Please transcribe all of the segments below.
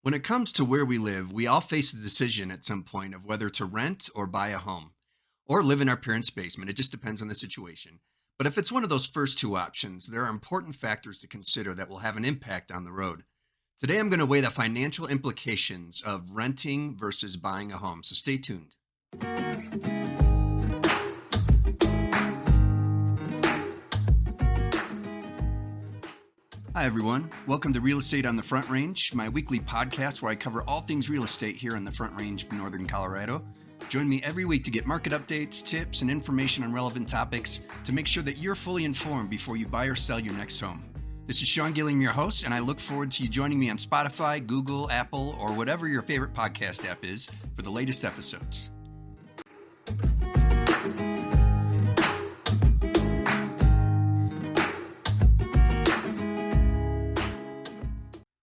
When it comes to where we live, we all face the decision at some point of whether to rent or buy a home or live in our parents' basement. It just depends on the situation. But if it's one of those first two options, there are important factors to consider that will have an impact on the road. Today, I'm going to weigh the financial implications of renting versus buying a home. So stay tuned. Hi, everyone. Welcome to Real Estate on the Front Range, my weekly podcast where I cover all things real estate here on the Front Range of Northern Colorado. Join me every week to get market updates, tips, and information on relevant topics to make sure that you're fully informed before you buy or sell your next home. This is Gilliam, your host, and I look forward to you joining me on Spotify, Google, Apple, or whatever your favorite podcast app is for the latest episodes.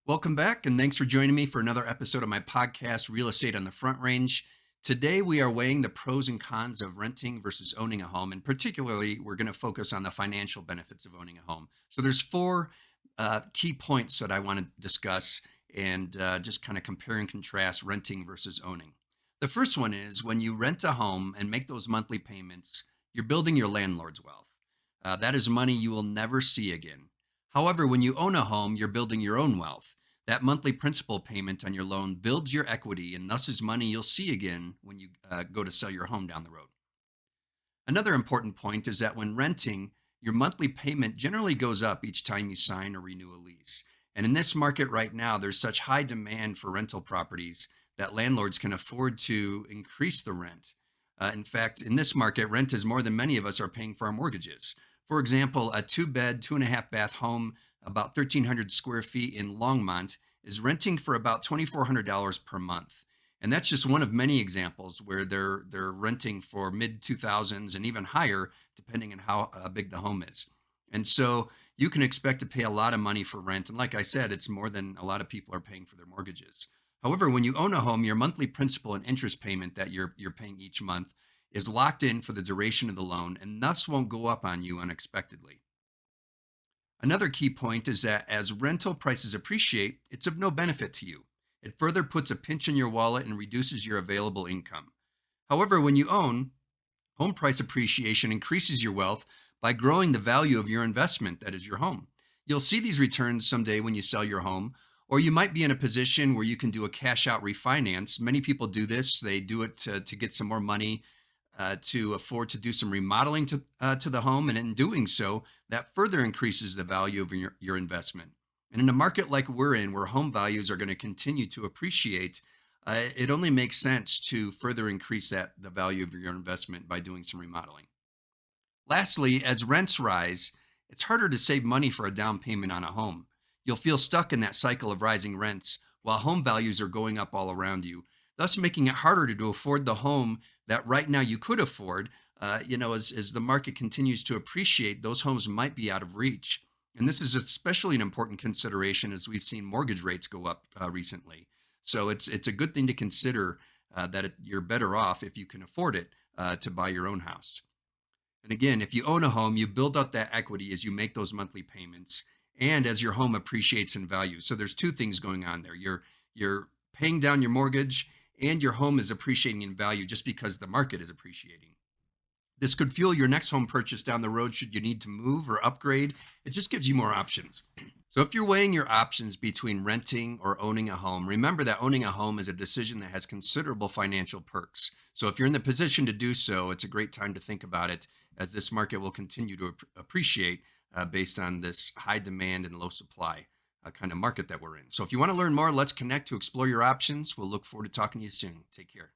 Welcome back, and thanks for joining me for another episode of my podcast, Real Estate on the Front Range. Today, we are weighing the pros and cons of renting versus owning a home, and particularly, we're going to focus on the financial benefits of owning a home. So there's four key points that I want to discuss and just kind of compare and contrast renting versus owning. The first one is when you rent a home and make those monthly payments, you're building your landlord's wealth. That is money you will never see again. However, when you own a home, you're building your own wealth. That monthly principal payment on your loan builds your equity and thus is money you'll see again when you go to sell your home down the road. Another important point is that when renting, your monthly payment generally goes up each time you sign or renew a lease. And in this market right now, there's such high demand for rental properties that landlords can afford to increase the rent. In fact, in this market, rent is more than many of us are paying for our mortgages. For example, a 2-bed, 2.5-bath home, about 1,300 square feet in Longmont, is renting for about $2,400 per month. And that's just one of many examples where they're renting for mid-2000s and even higher, depending on how big the home is. And so you can expect to pay a lot of money for rent. And like I said, it's more than a lot of people are paying for their mortgages. However, when you own a home, your monthly principal and interest payment that you're paying each month is locked in for the duration of the loan and thus won't go up on you unexpectedly. Another key point is that as rental prices appreciate, it's of no benefit to you. It further puts a pinch in your wallet and reduces your available income. However, when you own, home price appreciation increases your wealth by growing the value of your investment, that is your home. You'll see these returns someday when you sell your home, or you might be in a position where you can do a cash out refinance. Many people do this. They do it to get some more money to afford to do some remodeling to the home. And in doing so, that further increases the value of your investment. And in a market like we're in, where home values are going to continue to appreciate, it only makes sense to further increase the value of your investment by doing some remodeling. Lastly, as rents rise, it's harder to save money for a down payment on a home. You'll feel stuck in that cycle of rising rents while home values are going up all around you, thus making it harder to afford the home that right now you could afford. As the market continues to appreciate, those homes might be out of reach. And this is especially an important consideration as we've seen mortgage rates go up recently. So it's a good thing to consider that you're better off if you can afford it to buy your own house. And again, if you own a home, you build up that equity as you make those monthly payments and as your home appreciates in value. So there's two things going on there. You're paying down your mortgage and your home is appreciating in value just because the market is appreciating. This could fuel your next home purchase down the road should you need to move or upgrade. It just gives you more options. So if you're weighing your options between renting or owning a home, remember that owning a home is a decision that has considerable financial perks. So if you're in the position to do so, it's a great time to think about it as this market will continue to appreciate based on this high demand and low supply kind of market that we're in. So if you want to learn more, let's connect to explore your options. We'll look forward to talking to you soon. Take care.